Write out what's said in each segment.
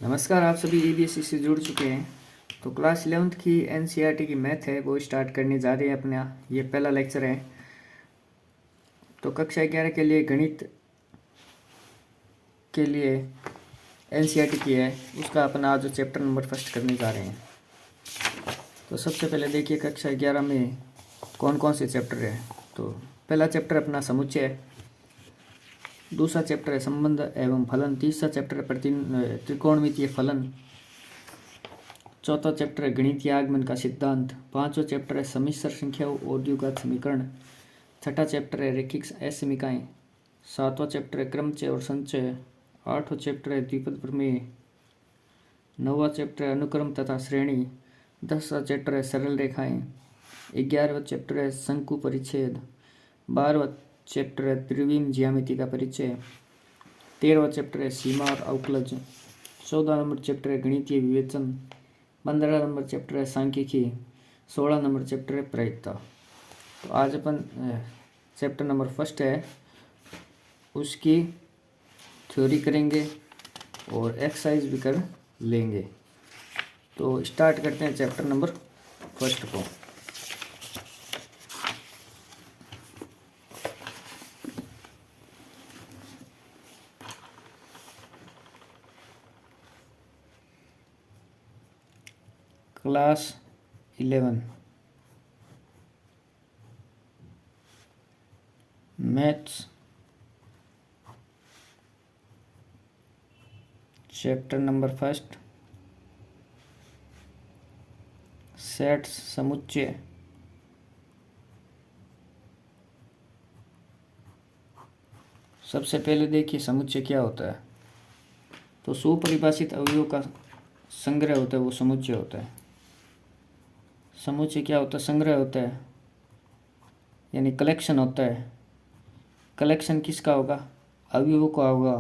नमस्कार, आप सभी ईबीएसई से जुड़ चुके हैं। तो क्लास 11th की एनसीईआरटी की मैथ है वो स्टार्ट करने जा रहे हैं अपना। ये पहला लेक्चर है। तो कक्षा 11 के लिए गणित के लिए एनसीईआरटी की है, उसका अपना आज चैप्टर नंबर फर्स्ट करने जा रहे हैं। तो सबसे पहले देखिए कक्षा 11 में कौन कौन से चैप्टर हैं। तो पहला चैप्टर अपना समुच्चय है, दूसरा चैप्टर है संबंध एवं फलन, तीसरा चैप्टर है त्रिकोणमितीय फलन, चौथा चैप्टर है गणितीय आगमन का सिद्धांत, पांचवा चैप्टर है सम्मिश्र संख्याओं और द्विघात समीकरण, छठा चैप्टर है रैखिक असमीकाएं, सातवां चैप्टर है क्रमचय और संचय, आठवां चैप्टर है द्विपद प्रमेय, नौवां चैप्टर है अनुक्रम तथा श्रेणी, 10वां चैप्टर है सरल रेखाएं, 11वां चैप्टर है शंकु परिच्छेद, 12वां चैप्टर है त्रिविम ज्यामिति का परिचय, 13वां चैप्टर है सीमा और अवकलज, 14 नंबर चैप्टर है गणितीय विवेचन, 15 नंबर चैप्टर है सांख्यिकी, 16 नंबर चैप्टर है प्रायिकता। तो आज अपन चैप्टर नंबर फर्स्ट है उसकी थ्योरी करेंगे और एक्सरसाइज भी कर लेंगे। तो स्टार्ट करते हैं चैप्टर नंबर फर्स्ट को। Class 11 maths chapter number first sets समुच्चय। सबसे पहले देखिए समुच्चय क्या होता है। तो सुपरिभाषित अवयवों का संग्रह होता है, वो समुच्चय होता है। समुच्चय क्या होता है? संग्रह होता है, यानी कलेक्शन होता है। कलेक्शन किसका होगा? अवयवों का होगा।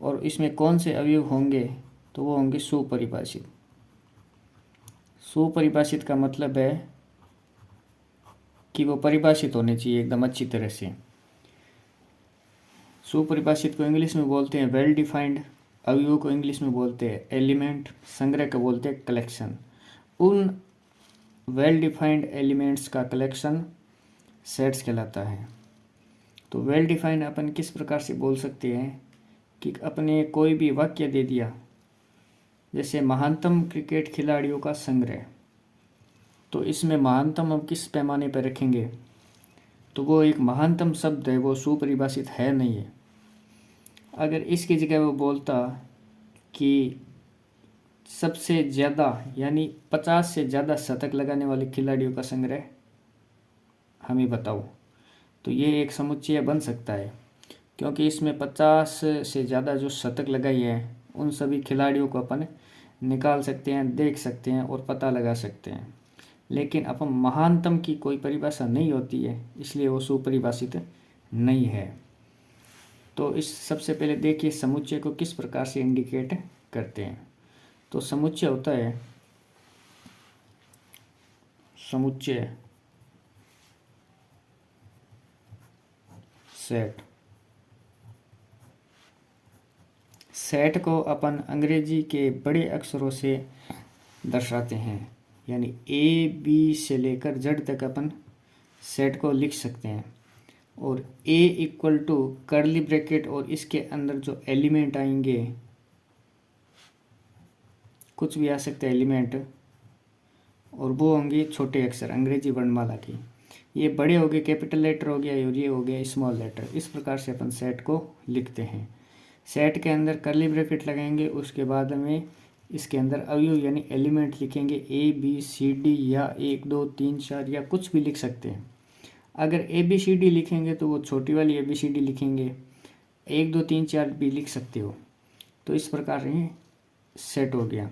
और इसमें कौन से अवयव होंगे? तो वो होंगे सुपरिभाषित। सुपरिभाषित का मतलब है कि वो परिभाषित होने चाहिए एकदम अच्छी तरह से। सुपरिभाषित को इंग्लिश में बोलते हैं वेल डिफाइंड, अवयवों को इंग्लिश में बोलते हैं एलिमेंट, संग्रह को बोलते हैं कलेक्शन। उन वेल डिफाइंड एलिमेंट्स का कलेक्शन सेट्स कहलाता है। तो वेल डिफाइंड अपन किस प्रकार से बोल सकते हैं कि अपने कोई भी वाक्य दे दिया, जैसे महानतम क्रिकेट खिलाड़ियों का संग्रह, तो इसमें महानतम हम किस पैमाने पर रखेंगे? तो वो एक महानतम शब्द है, वो सुपरिभाषित है नहीं है। अगर इसकी जगह वो बोलता कि सबसे ज़्यादा यानी 50 से ज़्यादा शतक लगाने वाले खिलाड़ियों का संग्रह हमें बताओ, तो ये एक समुच्चय बन सकता है, क्योंकि इसमें 50 से ज़्यादा जो शतक लगाई है उन सभी खिलाड़ियों को अपन निकाल सकते हैं, देख सकते हैं और पता लगा सकते हैं। लेकिन अपन महानतम की कोई परिभाषा नहीं होती है, इसलिए वो सुपरिभाषित नहीं है। तो इस सबसे पहले देखिए समुच्चय को किस प्रकार से इंडिकेट करते हैं। तो समुच्चय होता है, समुच्चय सेट। सेट को अपन अंग्रेजी के बड़े अक्षरों से दर्शाते हैं, यानी ए बी से लेकर जेड तक अपन सेट को लिख सकते हैं। और ए इक्वल टू कर्ली ब्रैकेट और इसके अंदर जो एलिमेंट आएंगे, कुछ भी आ सकते हैं एलिमेंट, और वो होंगे छोटे अक्षर अंग्रेजी वर्णमाला की। ये बड़े हो गए कैपिटल लेटर हो गया और ये हो गया स्मॉल लेटर। इस प्रकार से अपन सेट को लिखते हैं। सेट के अंदर कर्ली ब्रैकेट लगाएंगे, उसके बाद में इसके अंदर अवयव यानी एलिमेंट लिखेंगे ए बी सी डी, या 1 2 3 4 या कुछ भी लिख सकते हैं। अगर ए बी सी डी लिखेंगे तो वो छोटी वाली ए बी सी डी लिखेंगे, 1 2 3 4 भी लिख सकते हो। तो इस प्रकार ये सेट हो गया।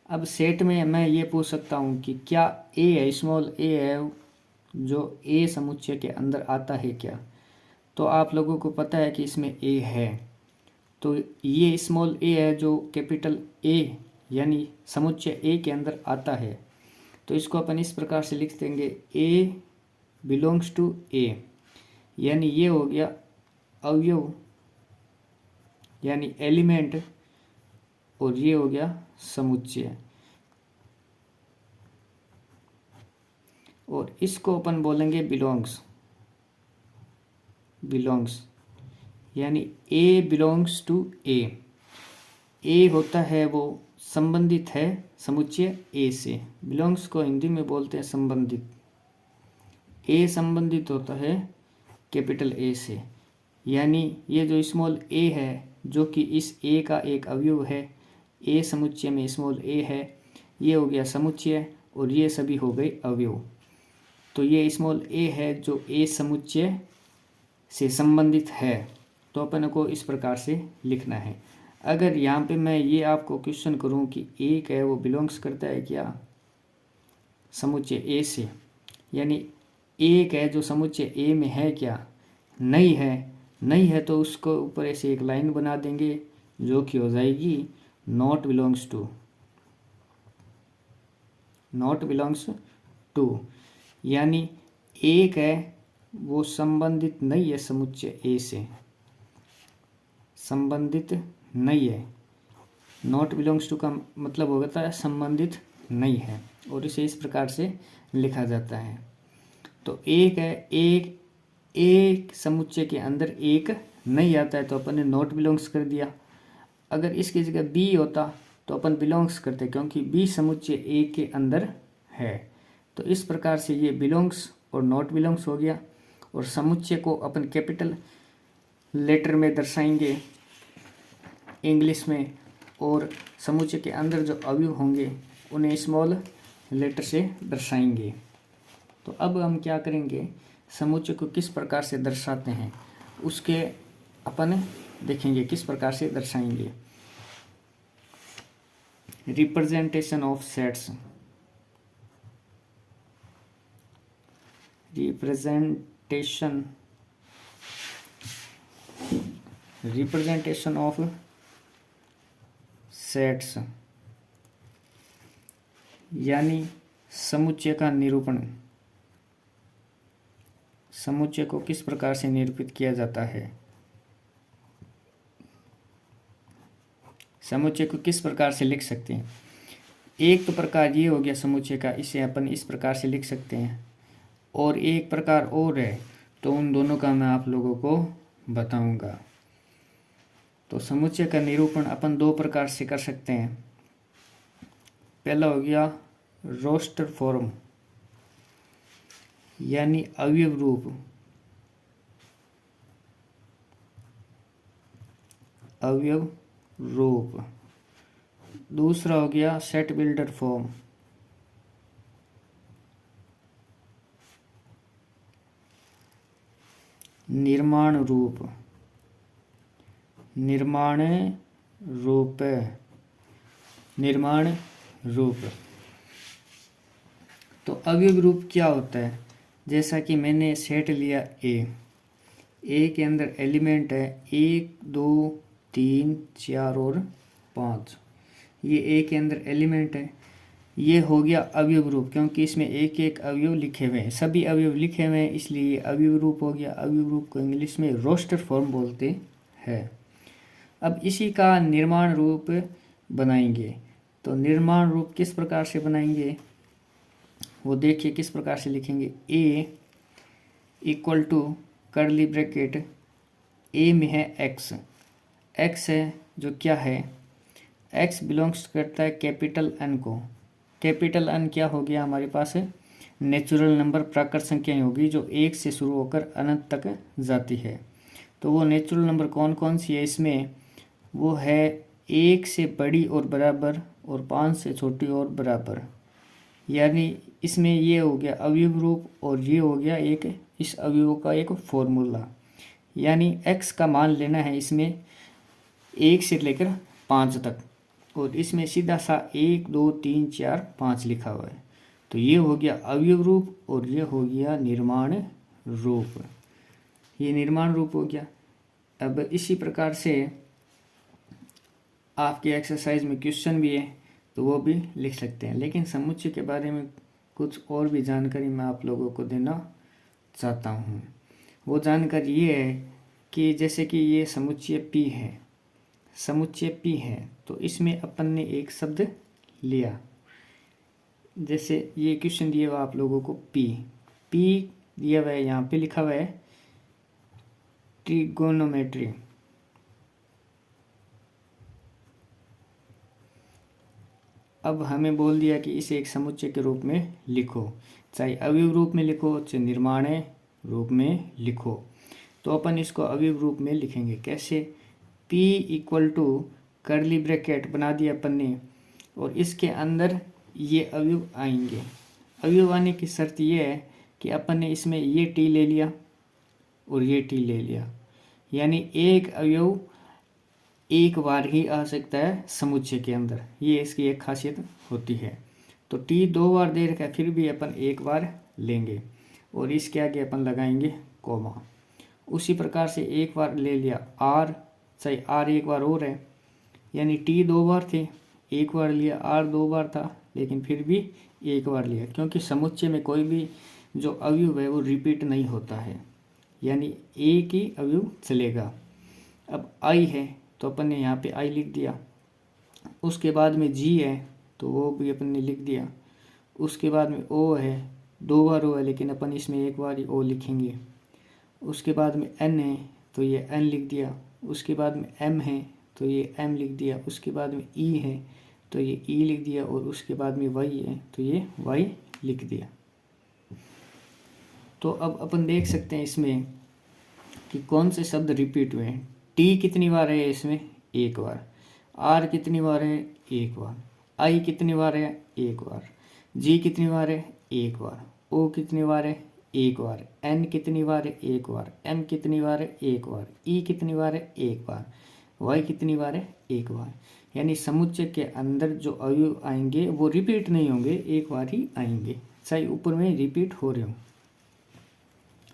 अब सेट में मैं ये पूछ सकता हूँ कि क्या ए है, स्मॉल ए है, जो ए समुच्चय के अंदर आता है क्या? तो आप लोगों को पता है कि इसमें ए है। तो ये स्मॉल ए है जो कैपिटल ए यानी समुच्चय ए के अंदर आता है। तो इसको अपन इस प्रकार से लिख देंगे ए बिलोंग्स टू ए, यानी ये हो गया अवयव यानी एलिमेंट और ये हो गया समुच्चय, और इसको अपन बोलेंगे बिलोंग्स। यानी ए बिलोंग्स टू ए। ए होता है वो संबंधित है समुच्चय ए से। बिलोंग्स को हिंदी में बोलते हैं संबंधित। ए संबंधित होता है कैपिटल ए से। यानी ये जो स्मॉल ए है जो कि इस ए का एक अवयव है, ए समुच्चय में स्मॉल ए है, ये हो गया समुच्चय और ये सभी हो गए अवयव। तो ये स्मॉल ए है जो ए समुच्चय से संबंधित है, तो अपन को इस प्रकार से लिखना है। अगर यहाँ पे मैं ये आपको क्वेश्चन करूँ कि एक है वो बिलोंग्स करता है क्या समुच्चय ए से, यानी एक है जो समुच्चय ए में है क्या, नहीं है तो उसको ऊपर ऐसे एक लाइन बना देंगे जो कि हो जाएगी नॉट बिलोंग्स टू। यानी एक है वो संबंधित नहीं है समुच्चय ए से, संबंधित नहीं है। नॉट बिलोंग्स टू का मतलब होता है संबंधित नहीं है, और इसे इस प्रकार से लिखा जाता है। तो एक है, एक समुच्चय के अंदर एक नहीं आता है तो अपन ने नॉट बिलोंग्स कर दिया। अगर इसकी जगह बी होता तो अपन बिलोंग्स करते, क्योंकि बी समुच्चय ए के अंदर है। तो इस प्रकार से ये बिलोंग्स और नॉट बिलोंग्स हो गया। और समुच्चय को अपन कैपिटल लेटर में दर्शाएंगे इंग्लिश में, और समुच्चय के अंदर जो अवयव होंगे उन्हें स्मॉल लेटर से दर्शाएंगे। तो अब हम क्या करेंगे, समुच्चय को किस प्रकार से दर्शाते हैं उसके अपन देखेंगे किस प्रकार से दर्शाएंगे। Representation of sets. Representation of sets यानी समुच्चय का निरूपण। समुच्चय को किस प्रकार से निरूपित किया जाता है, समुच्चय को किस प्रकार से लिख सकते हैं। एक तो प्रकार ये हो गया समुच्चय का, इसे अपन इस प्रकार से लिख सकते हैं, और एक प्रकार और है, तो उन दोनों का मैं आप लोगों को बताऊंगा। तो समुच्चय का निरूपण अपन दो प्रकार से कर सकते हैं। पहला हो गया रोस्टर फॉर्म, यानी अवयव रूप। दूसरा हो गया सेट बिल्डर फॉर्म, निर्माण रूप। तो अवयव रूप क्या होता है, जैसा कि मैंने सेट लिया ए के अंदर एलिमेंट है 1 2 3 4 और 5, ये ए के अंदर एलिमेंट है। ये हो गया अवयव रूप, क्योंकि इसमें एक एक अवयव लिखे हुए हैं, सभी अवयव लिखे हुए हैं, इसलिए ये अवयव रूप हो गया। अवयव रूप को इंग्लिश में रोस्टर फॉर्म बोलते हैं। अब इसी का निर्माण रूप बनाएंगे। तो निर्माण रूप किस प्रकार से बनाएंगे वो देखिए, किस प्रकार से लिखेंगे। ए इक्वल टू कर्ली ब्रैकेट, ए में है एक्स है जो क्या है, एक्स बिलोंग्स करता है कैपिटल एन को। कैपिटल एन क्या हो गया हमारे पास है, नेचुरल नंबर, प्राकृत संख्याएं होगी जो 1 से शुरू होकर अनंत तक जाती है। तो वो नेचुरल नंबर कौन कौन सी है इसमें, वो है 1 से बड़ी और बराबर और 5 से छोटी और बराबर। यानी इसमें ये हो गया अवयव रूप, और ये हो गया एक इस अवयव का एक फॉर्मूला। यानी x का मान लेना है इसमें 1 से लेकर 5 तक, और इसमें सीधा सा 1 2 3 4 5 लिखा हुआ है। तो ये हो गया अवयव रूप और ये हो गया निर्माण रूप। ये निर्माण रूप हो गया। अब इसी प्रकार से आपके एक्सरसाइज में क्वेश्चन भी है तो वो भी लिख सकते हैं, लेकिन समुच्चय के बारे में कुछ और भी जानकारी मैं आप लोगों को देना चाहता हूँ। वो जानकारी ये है कि जैसे कि ये समुच्चय P है, समुच्चय P है तो इसमें अपन ने एक शब्द लिया, जैसे ये क्वेश्चन दिया हुआ आप लोगों को P दिया हुआ है, यहाँ पे लिखा हुआ है ट्रिगोनोमेट्री। अब हमें बोल दिया कि इसे एक समुच्चय के रूप में लिखो, चाहे अवयव रूप में लिखो चाहे निर्माण्य रूप में लिखो। तो अपन इसको अवयव रूप में लिखेंगे। कैसे? P equal to curly bracket बना दिया अपन ने, और इसके अंदर ये अवयव आएंगे। अवयव आने की शर्त ये है कि अपन ने इसमें ये T ले लिया और ये T ले लिया, यानी एक अवयव एक बार ही आ सकता है समुच्चय के अंदर, ये इसकी एक खासियत होती है। तो T 2 बार दे रखा है, फिर भी अपन एक बार लेंगे और इसके आगे अपन लगाएंगे कोमा। उसी प्रकार से एक बार ले लिया R, चाहे R एक बार और है, यानी T 2 बार थे, एक बार लिया, R 2 बार था लेकिन फिर भी एक बार लिया, क्योंकि समुच्चय में कोई भी जो अवयव है वो रिपीट नहीं होता है, यानी एक ही अवयव चलेगा। अब I है तो अपन ने यहाँ पे I लिख दिया, उसके बाद में G है तो वो भी अपन ने लिख दिया, उसके बाद में O है, 2 बार O है लेकिन अपन इसमें एक बार ही O लिखेंगे, उसके बाद में N है तो ये N लिख दिया, उसके बाद में M है तो ये M लिख दिया, उसके बाद में E है तो ये E लिख दिया, और उसके बाद में Y है तो ये Y लिख दिया। तो अब अपन देख सकते हैं इसमें कि कौन से शब्द रिपीट हुए हैं। T कितनी बार है इसमें? एक बार। R कितनी बार है? एक बार। I कितनी बार है? एक बार। G कितनी बार है? एक बार। O कितनी बार है? एक बार। N कितनी बार है? एक बार। M कितनी बार है? एक बार। E कितनी बार है? एक बार। Y कितनी बार है? एक बार। यानी समुच्चय के अंदर जो अवयव आएंगे वो रिपीट नहीं होंगे, एक बार ही आएंगे, चाहे ऊपर में रिपीट हो रहे हो।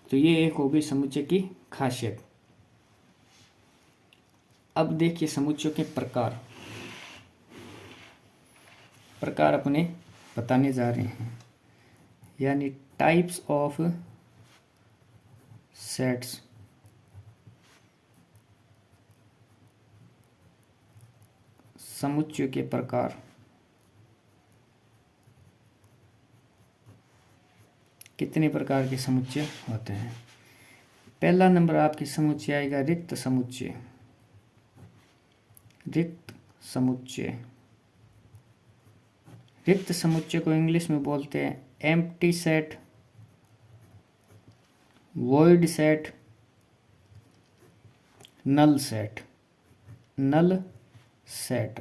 तो ये एक हो गई समुच्चय की खासियत। अब देखिए समुच्चयों के प्रकार अपने बताने जा रहे हैं, यानी टाइप्स ऑफ सेट्स। समुच्चय के प्रकार। कितने प्रकार के समुच्चय होते हैं? पहला नंबर आपकी समुच्चय आएगा रिक्त समुच्चय। रिक्त समुच्चय, रिक्त समुच्चय को इंग्लिश में बोलते हैं empty set, void set, null set. Null set.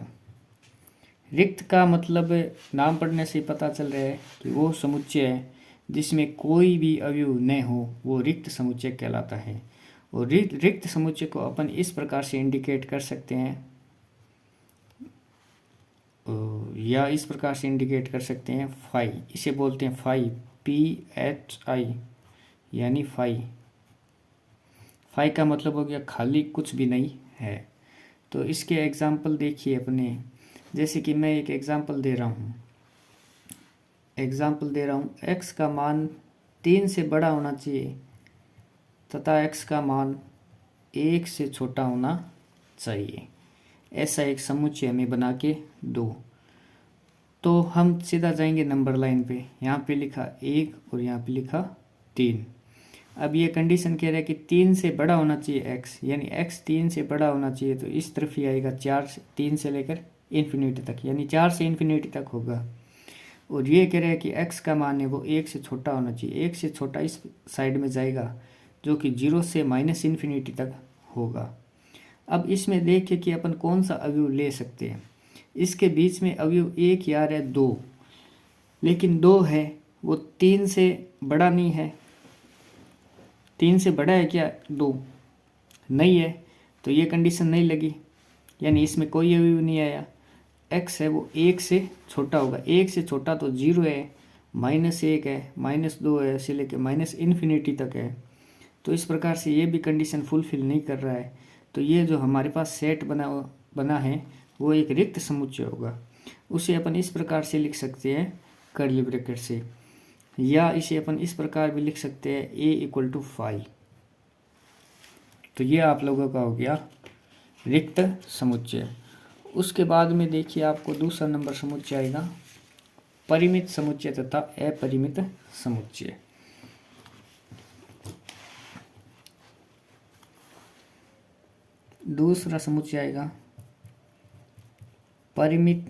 रिक्त का मतलब नाम पढ़ने से पता चल रहा है कि वो समुच्चय है जिसमें कोई भी अवयव न हो, वो रिक्त समुच्चय कहलाता है। और रिक्त समुच्चय को अपन इस प्रकार से इंडिकेट कर सकते हैं, या इस प्रकार से इंडिकेट कर सकते हैं फाई। इसे बोलते हैं फाई, PHI, यानी फाई। फाई का मतलब हो गया खाली, कुछ भी नहीं है। तो इसके एग्जाम्पल देखिए अपने, जैसे कि मैं एक एग्जाम्पल दे रहा हूँ, x का मान 3 से बड़ा होना चाहिए तथा x का मान 1 से छोटा होना चाहिए। ऐसा एक समुच्चय हमें बना के दो। तो हम सीधा जाएंगे नंबर लाइन पे, यहाँ पे लिखा 1 और यहाँ पे लिखा 3। अब ये कंडीशन कह रहा है कि 3 से बड़ा होना चाहिए x, यानी x 3 से बड़ा होना चाहिए, तो इस तरफ ही आएगा 3 से लेकर इन्फिनिटी तक, यानी 4 से इन्फिनिटी तक होगा। और ये कह रहा है कि x का मान है वो 1 से छोटा होना चाहिए, 1 से छोटा इस साइड में जाएगा जो कि 0 से माइनस इन्फिनिटी तक होगा। अब इसमें देखिए कि अपन कौन सा अवयव ले सकते हैं। इसके बीच में अवयव एक यार है 2, लेकिन 2 है वो 3 से बड़ा नहीं है। 3 से बड़ा है क्या? 2 नहीं है, तो ये कंडीशन नहीं लगी, यानी इसमें कोई अवयव नहीं आया। x है वो 1 से छोटा होगा, 1 से छोटा तो 0 है, -1 है, -2 है, ऐसे लेके माइनस इन्फिनिटी तक है। तो इस प्रकार से ये भी कंडीशन फुलफिल नहीं कर रहा है। तो ये जो हमारे पास सेट बना है वो एक रिक्त समुच्चय होगा। उसे अपन इस प्रकार से लिख सकते हैं कर्ली ब्रैकेट से, या इसे अपन इस प्रकार भी लिख सकते हैं A = 5। तो ये आप लोगों का हो गया रिक्त समुच्चय। उसके बाद में देखिए आपको दूसरा नंबर समुच्चय आएगा परिमित समुच्चय तथा अपरिमित समुच्चय। दूसरा समुच्चय आएगा परिमित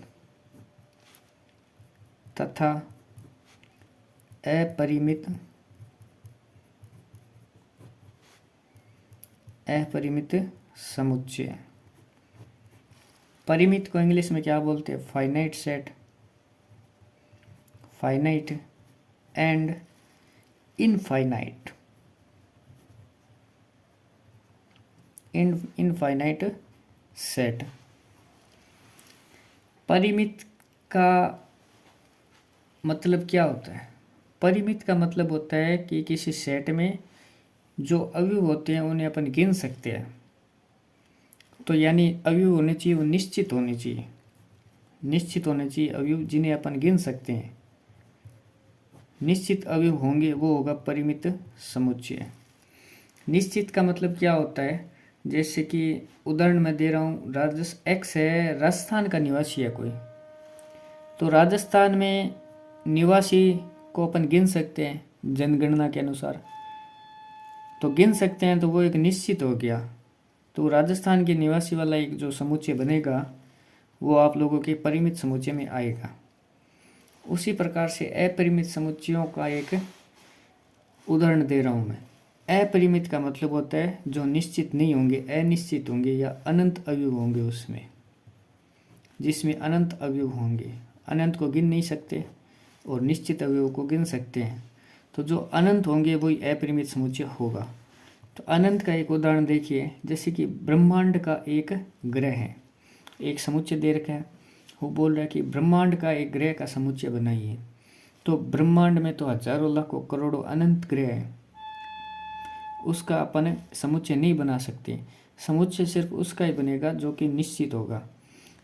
तथा अपरिमित समुच्चय। परिमित को इंग्लिश में क्या बोलते हैं? Finite set, finite and infinite, infinite set. परिमित का मतलब क्या होता है? परिमित का मतलब होता है कि किसी सेट में जो अवयव होते हैं उन्हें अपन गिन सकते हैं। तो यानी अवयव होने चाहिए, वो निश्चित होने चाहिए, निश्चित होने चाहिए अवयव जिन्हें अपन गिन सकते हैं। निश्चित अवयव होंगे वो होगा परिमित समुच्चय। निश्चित का मतलब क्या होता है? जैसे कि उदाहरण मैं दे रहा हूँ, एक्स है, राजस्थान का निवासी है कोई, तो राजस्थान में निवासी को अपन गिन सकते हैं जनगणना के अनुसार, तो गिन सकते हैं, तो वो एक निश्चित हो गया। तो राजस्थान के निवासी वाला एक जो समुच्चय बनेगा वो आप लोगों के परिमित समुच्चय में आएगा। उसी प्रकार से अपरिमित समुच्चयों का एक उदाहरण दे रहा हूँ मैं। अपरिमित का मतलब होता है जो निश्चित नहीं होंगे, अनिश्चित होंगे या अनंत अवयव होंगे उसमें, जिसमें अनंत अवयव होंगे। अनंत को गिन नहीं सकते और निश्चित अवयव को गिन सकते हैं, तो जो अनंत होंगे वही अपरिमित समुच्चय होगा। तो अनंत का एक उदाहरण देखिए, जैसे कि ब्रह्मांड का एक ग्रह है, एक समुच्चय दे रखा है, वो बोल रहा है कि ब्रह्मांड का एक ग्रह का समुच्चय बनाइए। तो ब्रह्मांड में तो हजारों लाखों करोड़ों अनंत ग्रह है, उसका अपन समुच्चय नहीं बना सकते। समुच्चय सिर्फ उसका ही बनेगा जो कि निश्चित होगा,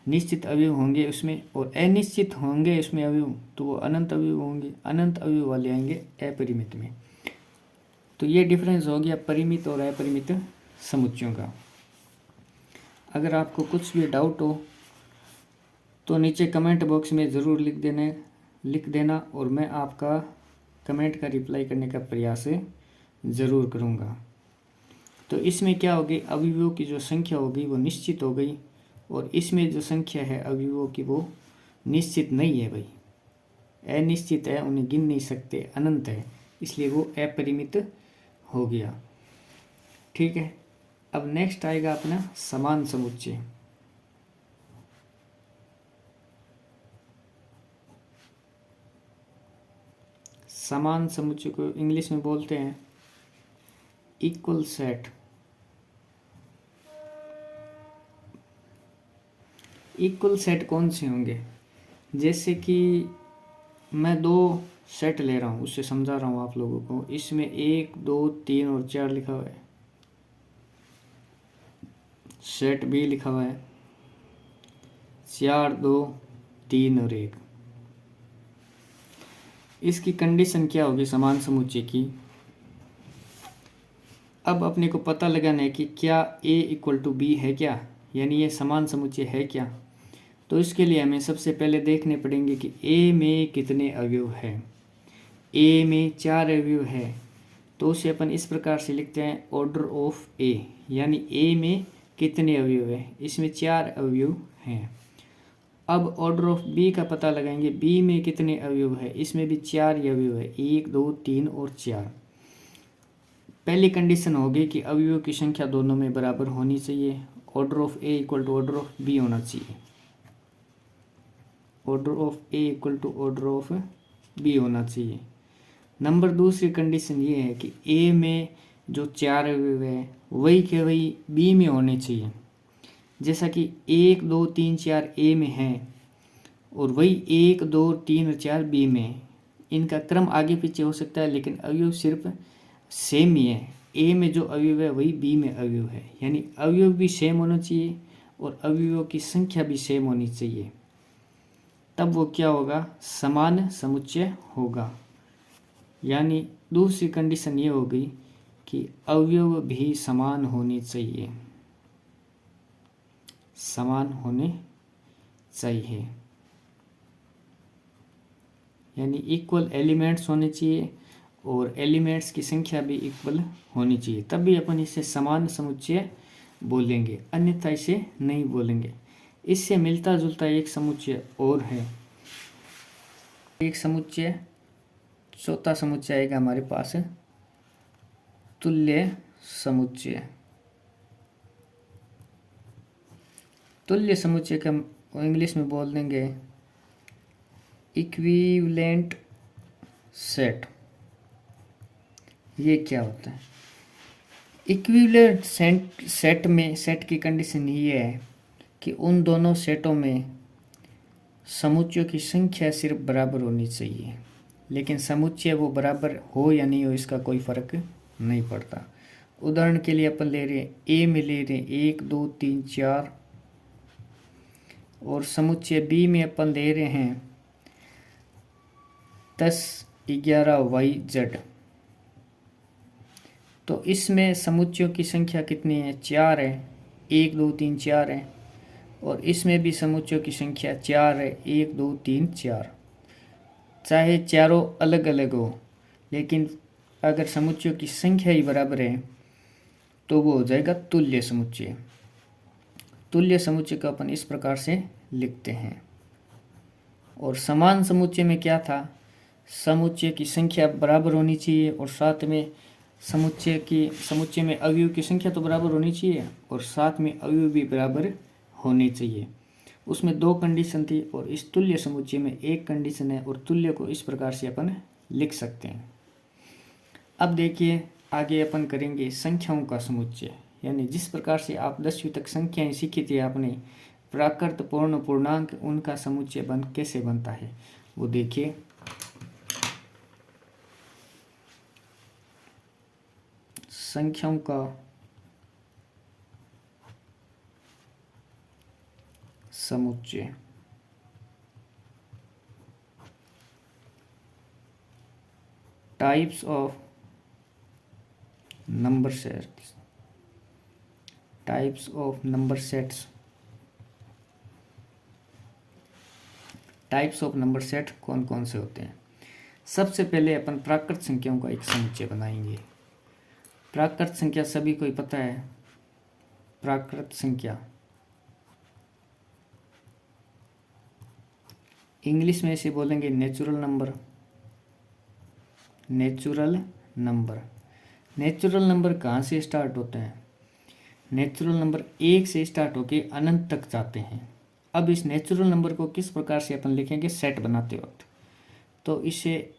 निश्चित अवयव होंगे उसमें, और अनिश्चित होंगे उसमें अवयव, तो वो अनंत अवयव होंगे, अनंत अवयव वाले आएंगे अपरिमित में। तो ये डिफरेंस हो गया परिमित और अपरिमित समुच्चयों का। अगर आपको कुछ भी डाउट हो तो नीचे कमेंट बॉक्स में ज़रूर लिख देना और मैं आपका कमेंट का रिप्लाई करने का प्रयास ज़रूर करूँगा। तो इसमें क्या होगी, अवयवों की जो संख्या होगी वो निश्चित हो गई, और इसमें जो संख्या है अवयवों की वो निश्चित नहीं है भाई, अनिश्चित है, उन्हें गिन नहीं सकते, अनंत है, इसलिए वो अपरिमित हो गया। ठीक है, अब नेक्स्ट आएगा अपना समान समुच्चय। समान समुच्चय को इंग्लिश में बोलते हैं इक्वल सेट। इक्वल सेट कौन से होंगे? जैसे कि मैं दो सेट ले रहा हूँ, उससे समझा रहा हूँ आप लोगों को। इसमें 1 2 3 और 4 लिखा हुआ है, सेट बी लिखा हुआ है 4 2 3 और 1। इसकी कंडीशन क्या होगी समान समुच्चय की? अब अपने को पता लगाना है कि क्या a इक्वल टू बी है क्या, यानी ये समान समुच्चय है क्या। तो इसके लिए हमें सबसे पहले देखने पड़ेंगे कि a में कितने अवयव हैं। a में 4 अवयव है, तो उसे अपन इस प्रकार से लिखते हैं ऑर्डर ऑफ a, यानी a में कितने अवयव है, इसमें 4 अवयव हैं। अब ऑर्डर ऑफ बी का पता लगाएंगे, बी में कितने अवयव है, इसमें भी 4 अवयव है, 1 2 3 और 4। पहली कंडीशन होगी कि अवयवों की संख्या दोनों में बराबर होनी चाहिए, order of A equal to order of B होना चाहिए, order of A equal to order of B होना चाहिए। नंबर दूसरी कंडीशन ये है कि ए में जो 4 अवयव है वही के वही बी में होने चाहिए। जैसा कि 1 2 3 4 ए में है और वही 1 2 3 और 4 बी में, इनका क्रम आगे पीछे हो सकता है लेकिन अवयव सिर्फ सेम ही है। ए में जो अवयव है वही बी में अवयव है, यानी अवयव भी सेम होना चाहिए और अवयवों की संख्या भी सेम होनी चाहिए, तब वो क्या होगा, समान समुच्चय होगा। यानी दूसरी कंडीशन ये होगी कि अवयव भी समान होने चाहिए। समान होने चाहिए, यानी इक्वल एलिमेंट्स होने चाहिए और एलिमेंट्स की संख्या भी इक्वल होनी चाहिए, तभी अपन इसे समान समुच्चय बोलेंगे, अन्यथा इसे नहीं बोलेंगे। इससे मिलता जुलता एक समुच्चय और है, एक समुच्चय, चौथा समुच्चय आएगा हमारे पास तुल्य समुच्चय। तुल्य समुच्चय का इंग्लिश में बोल देंगे इक्विवेलेंट सेट। ये क्या होता है? इक्विवेलेंट सेट में सेट की कंडीशन ये है कि उन दोनों सेटों में समुच्चयों की संख्या सिर्फ बराबर होनी चाहिए, लेकिन समुच्चय वो बराबर हो या नहीं हो इसका कोई फर्क नहीं पड़ता। उदाहरण के लिए अपन ले रहे हैं ए में ले रहे हैं 1 2 3 4 और समुच्चय बी में अपन ले रहे हैं 10 11 YZ। तो इसमें समुच्चयों की संख्या कितनी है? 4 है, 1 2 3 4 है, और इसमें भी समुच्चयों की संख्या 4 है, 1 2 3 4। चाहे चारों अलग अलग हो, लेकिन अगर समुच्चयों की संख्या ही बराबर है तो वो हो जाएगा तुल्य समुच्चय। तुल्य समुच्चय को अपन इस प्रकार से लिखते हैं। और समान समुच्चय में क्या था? समुच्चय की संख्या बराबर होनी चाहिए और साथ में समुच्चय में अवयव की संख्या तो बराबर होनी चाहिए और साथ में अवयव भी बराबर होने चाहिए। उसमें 2 कंडीशन थी और इस तुल्य समुच्चय में 1 कंडीशन है, और तुल्य को इस प्रकार से अपन लिख सकते हैं। अब देखिए आगे अपन करेंगे संख्याओं का समुच्चय, यानी जिस प्रकार से आप 10वीं तक संख्याएं सीखी थी आपने, प्राकृत पूर्ण पूर्णांक, उनका समुच्चय कैसे बनता है वो देखिए। संख्याओं का समुच्चय, types of number sets, types of number sets. Types of number set कौन कौन से होते हैं? सबसे पहले अपन प्राकृत संख्याओं का एक समुच्चय बनाएंगे। प्राकृत संख्या सभी को ही पता है। प्राकृत संख्या इंग्लिश में इसे बोलेंगे natural number. Natural number, natural number कहाँ से स्टार्ट होते हैं? नेचुरल नंबर 1 से स्टार्ट होके अनंत तक जाते हैं। अब इस नेचुरल नंबर को किस प्रकार से अपन लिखेंगे सेट बनाते वक्त? तो इसे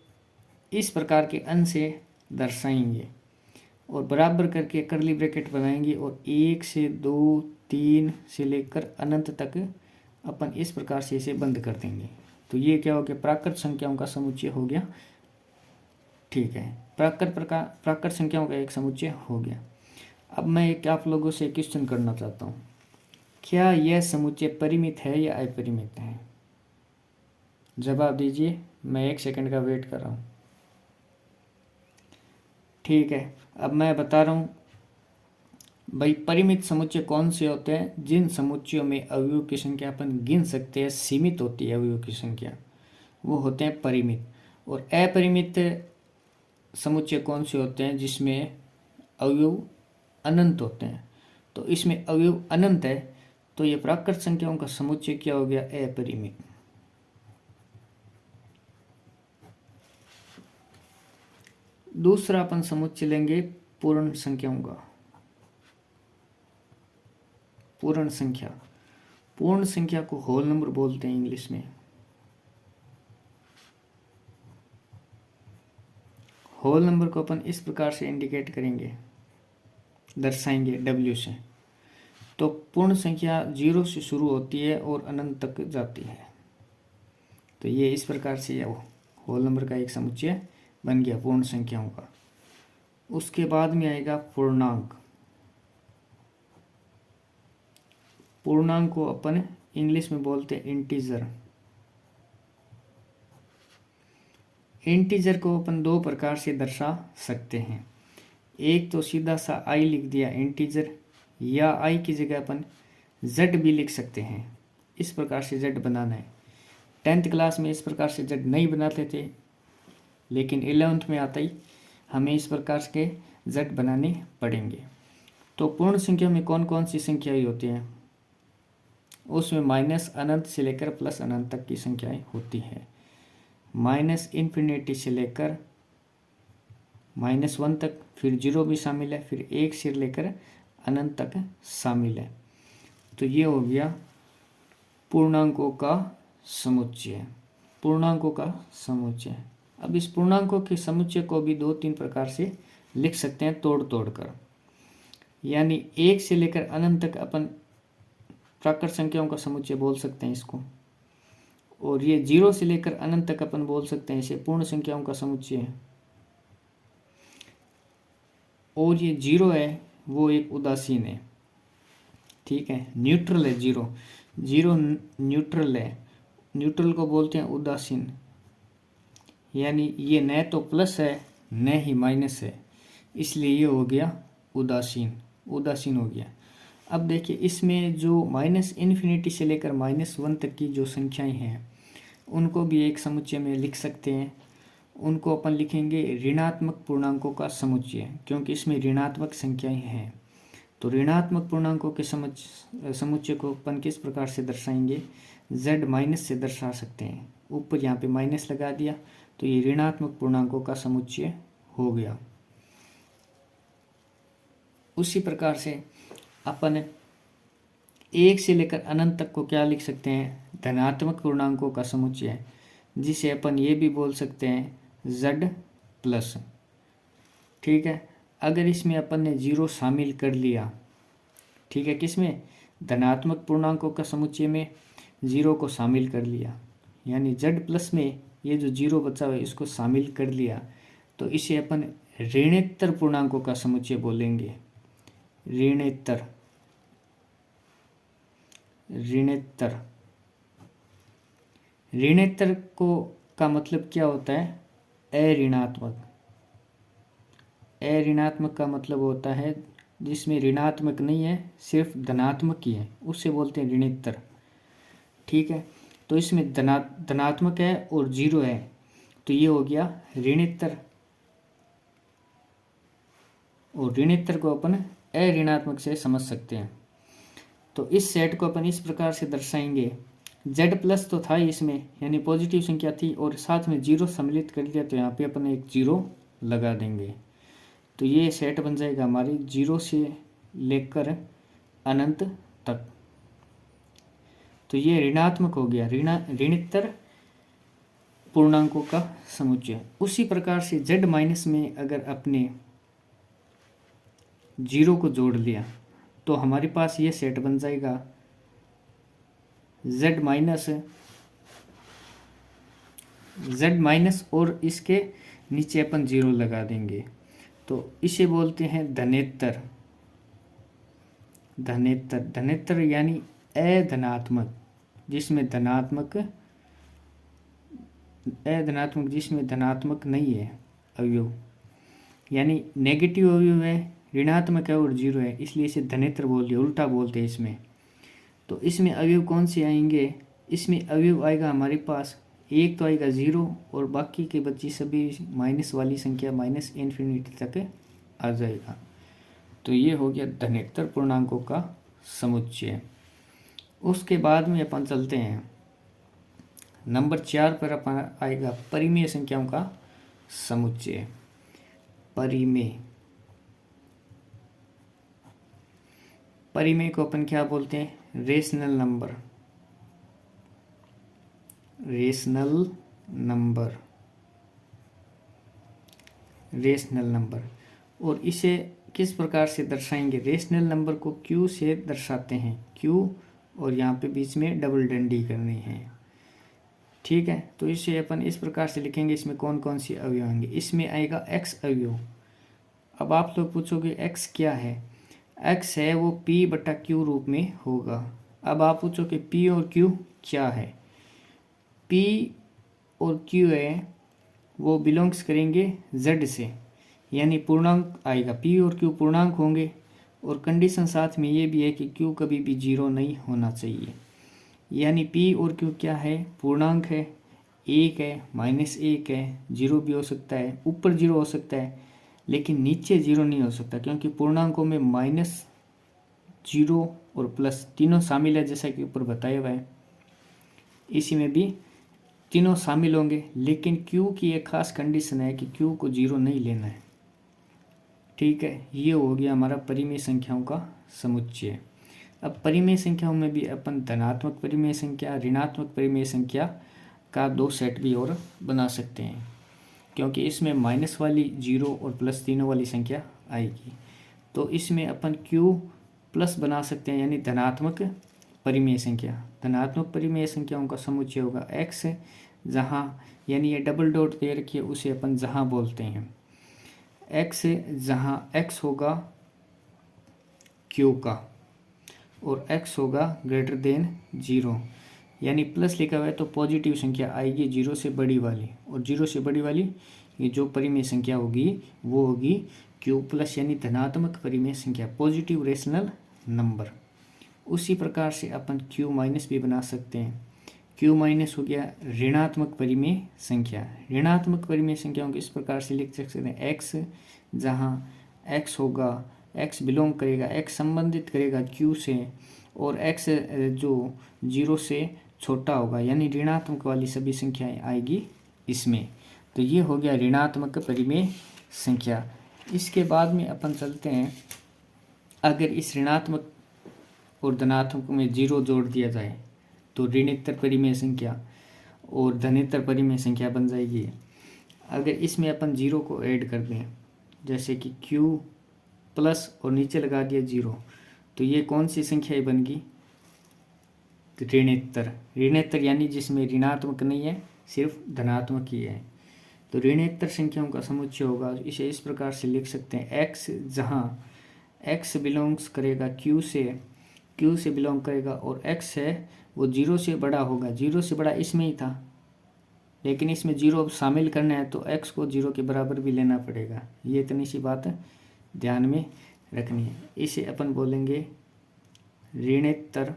इस प्रकार के अन से दर्शाएंगे और बराबर करके करली ब्रैकेट बनाएंगे और 1 से 2 3 से लेकर अनंत तक अपन इस प्रकार से इसे बंद कर देंगे। तो ये क्या हो गया? प्राकृत संख्याओं का समुच्चय हो गया। ठीक है, प्राकृत संख्याओं का एक समुच्चय हो गया। अब मैं एक आप लोगों से क्वेश्चन करना चाहता हूँ, क्या यह समुच्चय परिमित है या अपरिमित है? जवाब दीजिए, मैं 1 सेकंड का वेट कर रहा हूँ। ठीक है, अब मैं बता रहा हूँ भाई, परिमित समुच्चय कौन से होते हैं? जिन समुच्चयों में अवयवों की संख्या अपन गिन सकते हैं, सीमित होती है अवयवों की संख्या, वो होते हैं परिमित। और अपरिमित समुच्चय कौन से होते हैं? जिसमें अवयव अनंत होते हैं। तो इसमें अवयव अनंत है, तो ये प्राकृत संख्याओं का समुच्चय क्या हो गया? अपरिमित। दूसरा अपन समुच्चय लेंगे पूर्ण संख्याओं का। पूर्ण संख्या, पूर्ण संख्या को होल नंबर बोलते हैं इंग्लिश में। होल नंबर को अपन इस प्रकार से इंडिकेट करेंगे, दर्शाएंगे W से। तो पूर्ण संख्या 0 से शुरू होती है और अनंत तक जाती है। तो ये इस प्रकार से होल नंबर का एक समुच्चय बन गया पूर्ण संख्याओं का। उसके बाद में आएगा पूर्णांक। पूर्णांक को अपन इंग्लिश में बोलते हैं इंटीजर। इंटीजर को अपन 2 प्रकार से दर्शा सकते हैं। एक तो सीधा सा i लिख दिया इंटीजर, या i की जगह अपन जेड भी लिख सकते हैं। इस प्रकार से जेड बनाना है। 10th क्लास में इस प्रकार से जेड नहीं बनाते थे, लेकिन 11th में आता ही हमें इस प्रकार के जेड बनाने पड़ेंगे। तो पूर्ण संख्या में कौन कौन सी संख्याएं होती हैं? उसमें माइनस अनंत से लेकर प्लस अनंत तक की संख्याएं होती हैं। माइनस इन्फिनिटी से लेकर -1 तक, फिर 0 भी शामिल है, फिर 1 से लेकर अनंत तक शामिल है। तो ये हो गया पूर्णांकों का समुच्चय। पूर्णांकों का समुच्चय। अब इस पूर्णांकों के समुच्चय को भी 2-3 प्रकार से लिख सकते हैं तोड़ तोड़ कर। यानी 1 से लेकर अनंत तक अपन प्राकृत संख्याओं का समुच्चय बोल सकते हैं इसको, और ये 0 से लेकर अनंत तक अपन बोल सकते हैं इसे पूर्ण संख्याओं का समुच्चय है। और ये 0 है वो एक उदासीन है, ठीक है, न्यूट्रल है। 0 न्यूट्रल है, न्यूट्रल को बोलते हैं उदासीन। यानी ये न तो प्लस है न ही माइनस है, इसलिए ये हो गया उदासीन। उदासीन हो गया। अब देखिए इसमें जो माइनस इन्फिनिटी से लेकर -1 तक की जो संख्याएं हैं उनको भी एक समुच्चय में लिख सकते हैं। उनको अपन लिखेंगे ऋणात्मक पूर्णांकों का समुच्चय, क्योंकि इसमें ऋणात्मक संख्याएं हैं। तो ऋणात्मक पूर्णांकों के समुच्चय को अपन किस प्रकार से दर्शाएंगे? z माइनस से दर्शा सकते हैं। ऊपर यहाँ पे माइनस लगा दिया तो ये ऋणात्मक पूर्णांकों का समुच्चय हो गया। उसी प्रकार से अपन 1 से लेकर अनंत तक को क्या लिख सकते हैं? धनात्मक पूर्णांकों का समुच्चय, जिसे अपन ये भी बोल सकते हैं z प्लस। ठीक है, अगर इसमें अपन ने 0 शामिल कर लिया, ठीक है, किसमें? धनात्मक पूर्णांकों का समुच्चय में 0 को शामिल कर लिया, यानी z प्लस में ये जो 0 बचा हुआ है इसको शामिल कर लिया, तो इसे अपन ऋणोत्तर पूर्णांकों का समुच्चय बोलेंगे। ऋणोत्तर, ऋणोत्तर। ऋणोत्तर को का मतलब क्या होता है? अऋणात्मक। अऋणात्मक का मतलब होता है जिसमें ऋणात्मक नहीं है, सिर्फ धनात्मक ही है, उससे बोलते हैं ऋणोत्तर। ठीक है, तो इसमें धनात्मक है और 0 है, तो ये हो गया ऋणोत्तर। और ऋणोत्तर को अपन अऋणात्मक से समझ सकते हैं। तो इस सेट को अपन इस प्रकार से दर्शाएंगे। z प्लस तो था इसमें, यानी पॉजिटिव संख्या थी, और साथ में 0 सम्मिलित कर दिया, तो यहाँ पे अपन एक 0 लगा देंगे। तो ये सेट बन जाएगा हमारी 0 से लेकर अनंत तक। तो ये ऋणात्मक हो गया, ऋणोत्तर पूर्णांकों का समुच्चय। उसी प्रकार से z माइनस में अगर अपने 0 को जोड़ लिया तो हमारे पास ये सेट बन जाएगा z माइनस और इसके नीचे अपन 0 लगा देंगे, तो इसे बोलते हैं धनेत्तर। धनेत्तर, धनेत्तर यानी अधनात्मक जिसमें धनात्मक, अधनात्मक जिसमें धनात्मक नहीं है अवयव, यानी नेगेटिव अवयव है, ऋणात्मक है और 0 है, इसलिए इसे धनेत्तर बोल दिया, उल्टा बोलते हैं इसमें। तो इसमें अवयव कौन से आएंगे? इसमें अवयव आएगा हमारे पास, एक तो आएगा 0 और बाकी के बची सभी माइनस वाली संख्या माइनस इन्फिनिटी तक आ जाएगा। तो ये हो गया धनेत्तर पूर्णांकों का समुच्चय। उसके बाद में अपन चलते हैं नंबर 4 पर, अपन आएगा परिमेय संख्याओं का समुच्चय। परिमेय, परिमेय को अपन क्या बोलते हैं? Rational number. Rational number, rational number. और इसे किस प्रकार से दर्शाएंगे? रेशनल नंबर को q से दर्शाते हैं, q, और यहाँ पे बीच में डबल डंडी करनी है। ठीक है, तो इसे अपन इस प्रकार से लिखेंगे। इसमें कौन कौन सी अवयव आएंगे? इसमें आएगा x अवयव। अब आप लोग पूछोगे x क्या है? x है वो p/q रूप में होगा। अब आप पूछोगे p और q क्या है? p और q है वो बिलोंग्स करेंगे z से, यानी पूर्णांक आएगा। p और q पूर्णांक होंगे और कंडीशन साथ में ये भी है कि Q कभी भी 0 नहीं होना चाहिए। यानी P और Q क्या है, पूर्णांक है, 1 है, -1 है, 0 भी हो सकता है, ऊपर 0 हो सकता है, लेकिन नीचे 0 नहीं हो सकता, क्योंकि पूर्णांकों में -0 और प्लस तीनों शामिल है, जैसा कि ऊपर बताया हुआ है। इसी में भी तीनों शामिल होंगे, लेकिन Q की एक खास कंडीशन है कि Q को 0 नहीं लेना है। ठीक है, ये हो गया हमारा परिमेय संख्याओं का समुच्चय। अब परिमेय संख्याओं में भी अपन धनात्मक परिमेय संख्या, ऋणात्मक परिमेय संख्या का 2 सेट भी और बना सकते हैं, क्योंकि इसमें माइनस वाली 0 और प्लस तीनों वाली संख्या आएगी। तो इसमें अपन Q प्लस बना सकते हैं, यानी धनात्मक परिमेय संख्या। धनात्मक परिमेय संख्याओं का समुच्चय होगा x, जहाँ यानी ये डबल डॉट दे रखी है, उसे अपन जहाँ बोलते हैं x, जहाँ x होगा Q का और x होगा ग्रेटर देन 0, यानी प्लस लिखा हुआ है तो पॉजिटिव संख्या आएगी 0 से बड़ी वाली, और 0 से बड़ी वाली ये जो परिमेय संख्या होगी वो होगी Q प्लस, यानी धनात्मक परिमेय संख्या, पॉजिटिव रेशनल नंबर। उसी प्रकार से अपन Q माइनस भी बना सकते हैं। Q माइनस हो गया ऋणात्मक परिमेय संख्या। ऋणात्मक परिमेय संख्याओं को इस प्रकार से लिख सकते हैं x, जहाँ x होगा, x बिलोंग करेगा, x संबंधित करेगा Q से, और x जो 0 से छोटा होगा, यानी ऋणात्मक वाली सभी संख्याएं आएगी इसमें। तो ये हो गया ऋणात्मक परिमेय संख्या। इसके बाद में अपन चलते हैं, अगर इस ऋणात्मक और धनात्मक में 0 जोड़ दिया जाए तो ऋणोत्तर परिमेय संख्या और धनेतर परिमेय संख्या बन जाएगी। अगर इसमें अपन 0 को ऐड कर दें, जैसे कि Q प्लस और नीचे लगा दिया 0, तो ये कौन सी संख्या बन गई, ऋणोत्तर। ऋणोत्तर यानी जिसमें ऋणात्मक नहीं है, सिर्फ धनात्मक ही है। तो ऋणोत्तर संख्याओं का समुच्चय होगा, इसे इस प्रकार से लिख सकते हैं x, जहाँ x बिलोंग्स करेगा Q से बिलोंग करेगा, और x है वो 0 से बड़ा होगा। 0 से बड़ा इसमें ही था, लेकिन इसमें 0 शामिल करना है तो x को 0 के बराबर भी लेना पड़ेगा। ये इतनी सी बात ध्यान में रखनी है। इसे अपन बोलेंगे ऋणोत्तर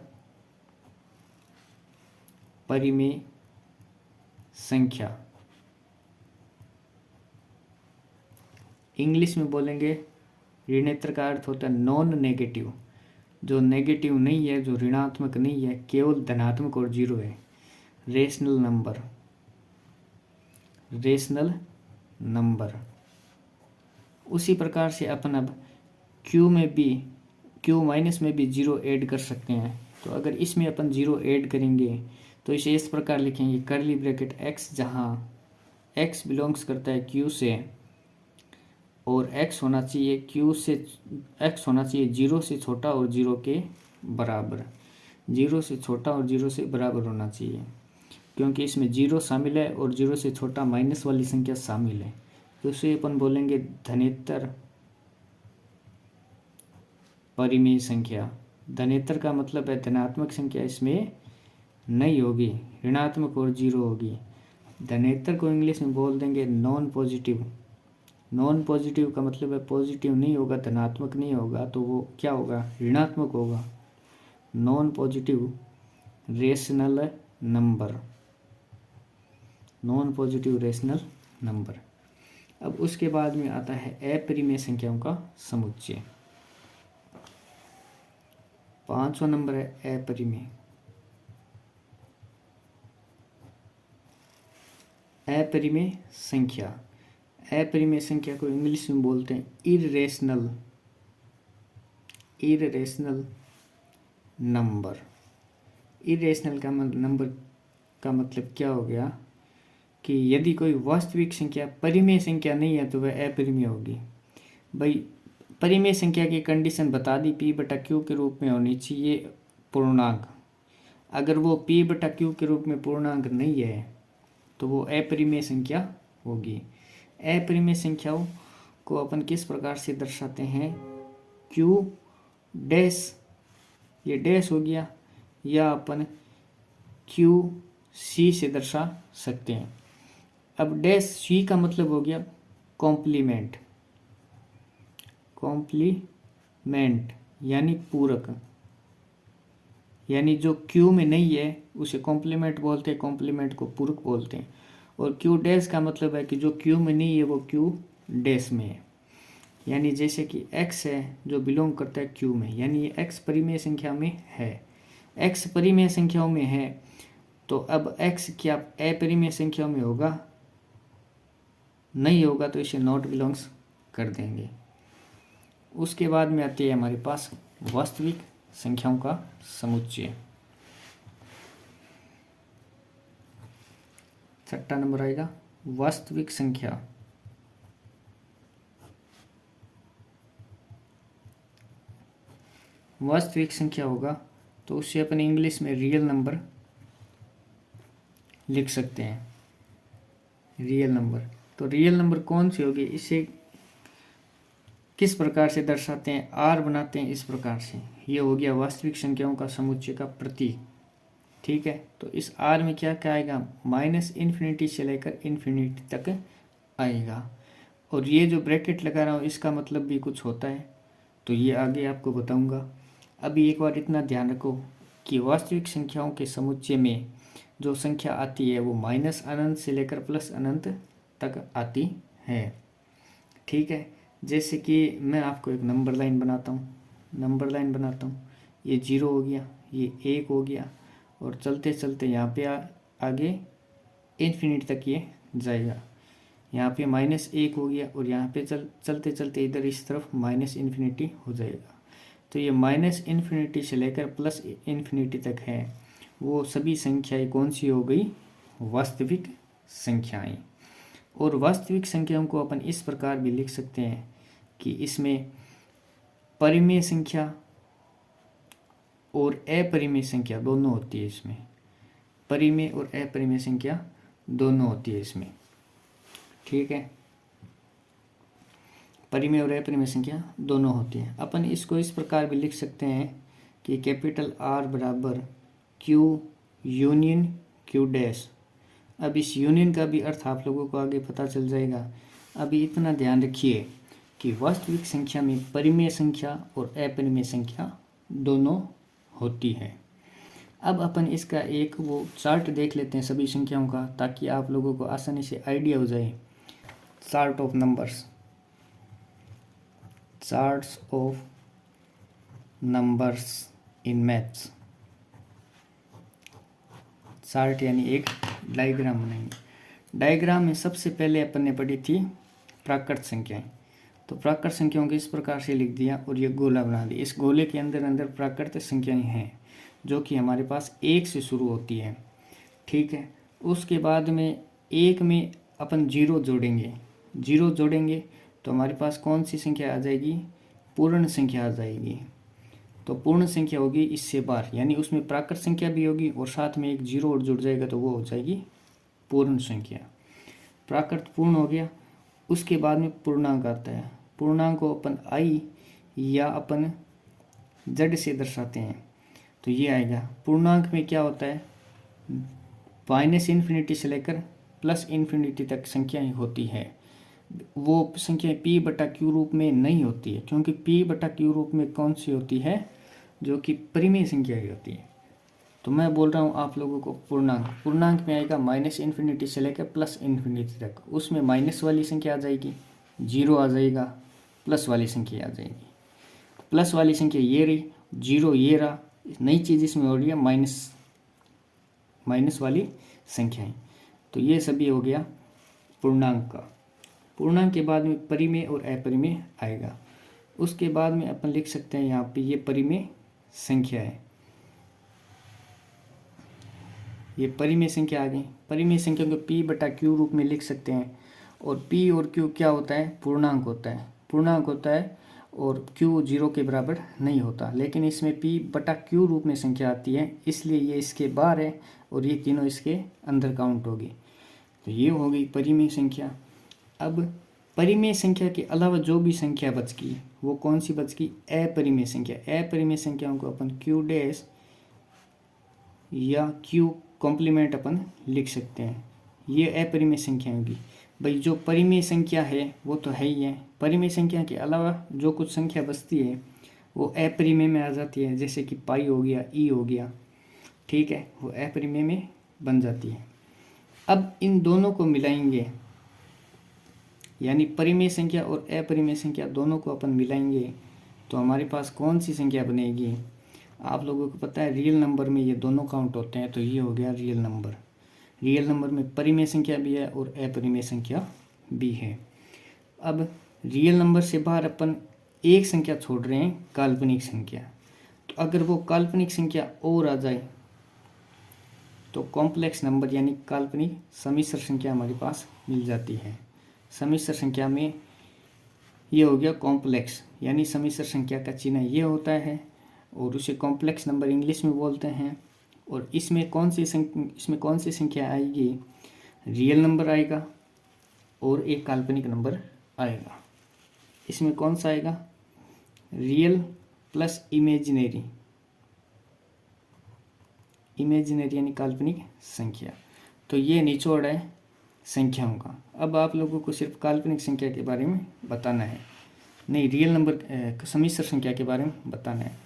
परिमेय संख्या। इंग्लिश में बोलेंगे ऋणोत्तर का अर्थ होता है नॉन नेगेटिव, जो नेगेटिव नहीं है, जो ऋणात्मक नहीं है, केवल धनात्मक और 0 है। Rational number. उसी प्रकार से अपन अब Q माइनस में भी 0 ऐड कर सकते हैं। तो अगर इसमें अपन 0 ऐड करेंगे तो इसे इस प्रकार लिखेंगे, कर्ली ब्रैकेट x, जहाँ x बिलोंग्स करता है Q से, और x होना चाहिए 0 से छोटा और 0 के बराबर। 0 से छोटा और 0 से बराबर होना चाहिए, क्योंकि इसमें 0 शामिल है और 0 से छोटा माइनस वाली संख्या शामिल है। तो उसे अपन बोलेंगे धनेतर परिमेय संख्या। धनेतर का मतलब है धनात्मक संख्या इसमें नहीं होगी, ऋणात्मक और 0 होगी। धनेतर को इंग्लिश में बोल देंगे नॉन पॉजिटिव। नॉन पॉजिटिव का मतलब है पॉजिटिव नहीं होगा, धनात्मक नहीं होगा, तो वो क्या होगा, ऋणात्मक होगा। Non positive rational number. अब उसके बाद में आता है अपरिमेय संख्याओं का समुच्चय। 5वां नंबर है अपरिमेय। अपरिमेय संख्या को इंग्लिश में बोलते हैं इररेशनल नंबर। इररेशनल नंबर का मतलब क्या हो गया कि यदि कोई वास्तविक संख्या परिमेय संख्या नहीं है तो वह अपरिमेय होगी। भाई परिमेय संख्या की कंडीशन बता दी, P/Q के रूप में होनी चाहिए पूर्णांक। अगर वो P/Q के रूप में पूर्णांक नहीं है तो वो अपरिमेय संख्या होगी। अपरिमेय संख्याओं को अपन किस प्रकार से दर्शाते हैं, Q डैश, ये डैश हो गया, या अपन QC से दर्शा सकते हैं। अब डैश C का मतलब हो गया कॉम्प्लीमेंट। यानी पूरक, यानी जो क्यू में नहीं है उसे कॉम्प्लीमेंट बोलते हैं, कॉम्प्लीमेंट को पूरक बोलते हैं। और क्यू डैश का मतलब है कि जो क्यू में नहीं है वो क्यू डैश में है। यानी जैसे कि x है जो बिलोंग करता है क्यू में, यानी ये x परिमेय संख्या में है। x परिमेय संख्याओं में है तो अब x क्या अपरिमेय संख्याओं में होगा? नहीं होगा, तो इसे नॉट बिलोंग्स कर देंगे। उसके बाद में आती है हमारे पास वास्तविक संख्याओं का समुच्चय। छठा नंबर आएगा वास्तविक संख्या। वास्तविक संख्या होगा तो उसे अपन इंग्लिश में रियल नंबर लिख सकते हैं, रियल नंबर। तो रियल नंबर कौन सी होगी, इसे किस प्रकार से दर्शाते हैं? आर बनाते हैं इस प्रकार से। ये हो गया वास्तविक संख्याओं का समुच्चय का प्रतीक। ठीक है, तो इस आर में क्या क्या आएगा? -इन्फिनिटी से लेकर इन्फिनिटी तक आएगा। और ये जो ब्रैकेट लगा रहा हूँ इसका मतलब भी कुछ होता है, तो ये आगे आपको बताऊंगा। अभी एक बार इतना ध्यान रखो कि वास्तविक संख्याओं के समुच्चय में जो संख्या आती है वो माइनस अनंत से लेकर प्लस अनंत तक आती है। ठीक है, जैसे कि मैं आपको एक नंबर लाइन बनाता हूँ, ये 0 हो गया, ये 1 हो गया, और चलते चलते यहाँ पे आगे इन्फिनिटी तक ये जाएगा। यहाँ पे -1 हो गया और यहाँ पे चलते चलते इधर इस तरफ -इन्फिनिटी हो जाएगा। तो ये -इन्फिनिटी से लेकर प्लस इन्फिनिटी तक है, वो सभी संख्याएं कौन सी हो गई? वास्तविक संख्याएं। और वास्तविक संख्याओं को अपन इस प्रकार भी लिख सकते हैं कि इसमें परिमेय संख्या और अपरिमेय संख्या दोनों होती है। इसमें परिमेय और अपरिमेय संख्या दोनों होती है इसमें। ठीक है, परिमेय और अपरिमेय संख्या दोनों होती है। अपन इसको इस प्रकार भी लिख सकते हैं कि कैपिटल R बराबर Q यूनियन Q डैश। अब इस यूनियन का भी अर्थ आप लोगों को आगे पता चल जाएगा। अभी इतना ध्यान रखिए कि वास्तविक संख्या में परिमेय संख्या और अपरिमेय संख्या दोनों होती है। अब अपन इसका एक वो चार्ट देख लेते हैं सभी संख्याओं का, ताकि आप लोगों को आसानी से आइडिया हो जाए। Chart of numbers, charts of numbers in maths. Chart यानी एक डायग्राम बनाएंगे। डायग्राम में सबसे पहले अपन ने पढ़ी थी प्राकृत संख्याएं। तो प्राकृत संख्याओं को इस प्रकार से लिख दिया और ये गोला बना दिया। इस गोले के अंदर अंदर प्राकृत संख्याएं हैं जो कि हमारे पास 1 से शुरू होती है। ठीक है, उसके बाद में 1 में अपन 0 जोड़ेंगे तो हमारे पास कौन सी संख्या आ जाएगी? पूर्ण संख्या आ जाएगी। तो पूर्ण संख्या होगी इससे बार, यानी उसमें प्राकृत संख्या भी होगी और साथ में एक 0 और जुड़ जाएगा तो वो हो जाएगी पूर्ण संख्या। प्राकृत पूर्ण हो गया। उसके बाद में पूर्णांक आता है। पूर्णांक को अपन i या अपन z से दर्शाते हैं, तो ये आएगा। पूर्णांक में क्या होता है? -इन्फिनिटी से लेकर प्लस इन्फिनिटी तक संख्याएं होती है। वो संख्याएं p/q रूप में नहीं होती है, क्योंकि p/q रूप में कौन सी होती है? जो कि परिमेय संख्या ही होती है। तो मैं बोल रहा हूँ आप लोगों को पूर्णांक में आएगा -इन्फिनिटी से लेकर प्लस इन्फिनिटी तक। उसमें माइनस वाली संख्या आ जाएगी, 0 आ जाएगा, प्लस वाली संख्या आ जाएगी। प्लस वाली संख्या ये रही, 0 ये रहा, नई चीज़ इसमें हो रही है माइनस वाली संख्याएं। तो ये सभी हो गया पूर्णांक का। पूर्णांक के बाद में परिमेय और अपरिमेय आएगा। उसके बाद में अपन लिख सकते हैं यहाँ पे ये परिमेय संख्या है, ये परिमेय संख्या आ गई। परिमेय संख्या को p/q रूप में लिख सकते हैं। और p और q क्या होता है? पूर्णांक होता है और q 0 के बराबर नहीं होता, लेकिन इसमें p/q रूप में संख्या आती है, इसलिए ये इसके बाहर है और ये तीनों इसके अंदर काउंट होगी। तो ये हो गई परिमेय संख्या। अब परिमेय संख्या के अलावा जो भी संख्या बच गई वो कौन सी बच गई? अपरिमेय संख्या। अपरिमेय संख्याओं को अपन q डैश या q कॉम्प्लीमेंट अपन लिख सकते हैं। ये अपरिमेय संख्या होगी। भाई जो परिमेय संख्या है वो तो है ही है। परिमेय संख्या के अलावा जो कुछ संख्या बचती है वो अपरिमेय में आ जाती है, जैसे कि पाई हो गया, ई हो गया, ठीक है, वो अपरिमेय में बन जाती है। अब इन दोनों को मिलाएंगे, यानी परिमेय संख्या और अपरिमेय संख्या दोनों को अपन मिलाएंगे तो हमारे पास कौन सी संख्या बनेगी। आप लोगों को पता है रियल नंबर में ये दोनों काउंट होते हैं, तो ये हो गया रियल नंबर। रियल नंबर में परिमेय संख्या भी है और अपरिमेय संख्या भी है। अब रियल नंबर से बाहर अपन एक संख्या छोड़ रहे हैं, काल्पनिक संख्या। तो अगर वो काल्पनिक संख्या और आ जाए तो कॉम्प्लेक्स नंबर यानी काल्पनिक सम्मिश्र संख्या हमारे पास मिल जाती है। सम्मिश्र संख्या में ये हो गया कॉम्प्लेक्स, यानी सम्मिश्र संख्या का चिन्ह ये होता है और उसे कॉम्प्लेक्स नंबर इंग्लिश में बोलते हैं। और इसमें कौन सी संख्या आएगी, रियल नंबर आएगा और एक काल्पनिक नंबर आएगा। इसमें कौन सा आएगा, रियल प्लस इमेजिनरी यानी काल्पनिक संख्या। तो ये निचोड़ है संख्याओं का। अब आप लोगों को सिर्फ काल्पनिक संख्या के बारे में बताना है, नहीं रियल नंबर सम्मिश्र संख्या के बारे में बताना है।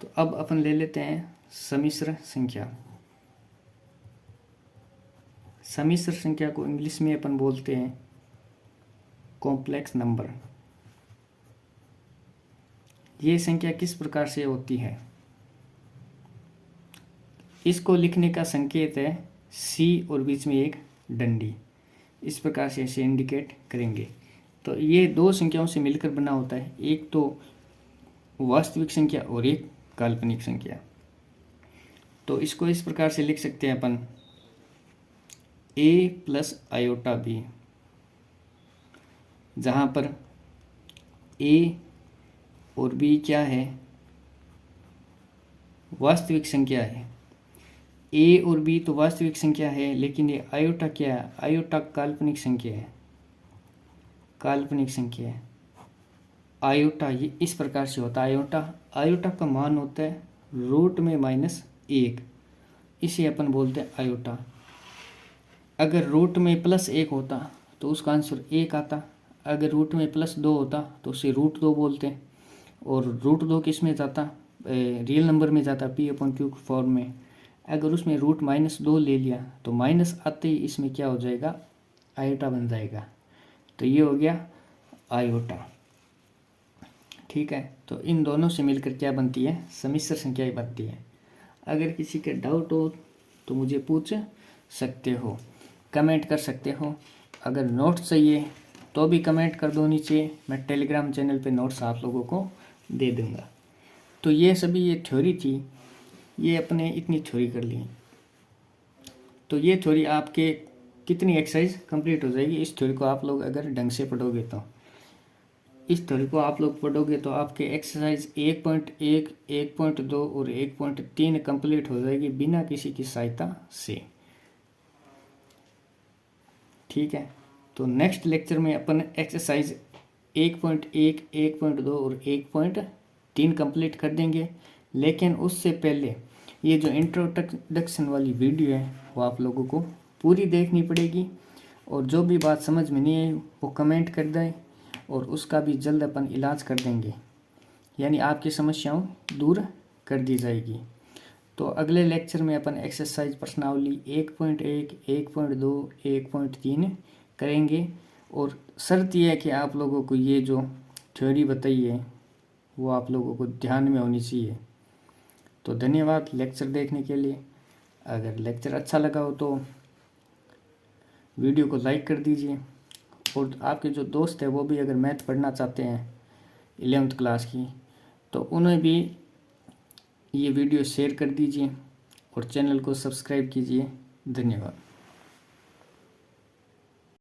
तो अब अपन ले लेते हैं सम्मिश्र संख्या। सम्मिश्र संख्या को इंग्लिश में अपन बोलते हैं कॉम्प्लेक्स नंबर। ये संख्या किस प्रकार से होती है, इसको लिखने का संकेत है सी और बीच में एक डंडी, इस प्रकार से इसे इंडिकेट करेंगे। तो ये दो संख्याओं से मिलकर बना होता है, एक तो वास्तविक संख्या और एक काल्पनिक संख्या। तो इसको इस प्रकार से लिख सकते हैं अपन a प्लस आयोटा बी, जहाँ पर a और b क्या है, वास्तविक संख्या है। a और b तो वास्तविक संख्या है, लेकिन ये आयोटा क्या है, आयोटा काल्पनिक संख्या है, काल्पनिक संख्या है। आयोटा ये इस प्रकार से होता है, आयोटा का मान होता है रूट में -1, इसे अपन बोलते हैं आयोटा। अगर रूट में +1 होता तो उसका आंसर 1 आता, अगर रूट में +2 होता तो उसे √2 बोलते हैं। और √2 किस में जाता, रियल नंबर में जाता p/q फॉर्म में। अगर उसमें रूट -2 ले लिया तो माइनस आते ही इसमें क्या हो जाएगा, आयोटा बन जाएगा। तो ये हो गया आयोटा, ठीक है। तो इन दोनों से मिलकर क्या बनती है, सम्मिश्र संख्या बनती है। अगर किसी के डाउट हो तो मुझे पूछ सकते हो, कमेंट कर सकते हो। अगर नोट्स चाहिए तो भी कमेंट कर दो नीचे, मैं टेलीग्राम चैनल पे नोट्स आप लोगों को दे दूँगा। तो ये सभी ये थ्योरी थी, ये अपने इतनी थ्योरी कर ली। तो ये थ्योरी आपके कितनी एक्सरसाइज कंप्लीट हो जाएगी, इस थ्योरी को आप लोग अगर ढंग से पढ़ोगे तो। इस थ्योरी को आप लोग पढ़ोगे तो आपके एक्सरसाइज 1.1, 1.2 और 1.3 कंप्लीट हो जाएगी बिना किसी की सहायता से, ठीक है। तो नेक्स्ट लेक्चर में अपन एक्सरसाइज 1.1, 1.2 और 1.3 कंप्लीट कर देंगे। लेकिन उससे पहले ये जो इंट्रोडक्शन वाली वीडियो है वो आप लोगों को पूरी देखनी पड़ेगी, और जो भी बात समझ में नहीं आई वो कमेंट कर दें और उसका भी जल्द अपन इलाज कर देंगे, यानी आपकी समस्याओं दूर कर दी जाएगी। तो अगले लेक्चर में अपन एक्सरसाइज प्रश्नावली 1.1, 1.2, 1.3 करेंगे। और शर्त यह है कि आप लोगों को ये जो थ्योरी बताई है वो आप लोगों को ध्यान में होनी चाहिए। तो धन्यवाद लेक्चर देखने के लिए। अगर लेक्चर अच्छा लगा हो तो वीडियो को लाइक कर दीजिए, और आपके जो दोस्त है वो भी अगर मैथ पढ़ना चाहते हैं 11th क्लास की तो उन्हें भी ये वीडियो शेयर कर दीजिए और चैनल को सब्सक्राइब कीजिए। धन्यवाद।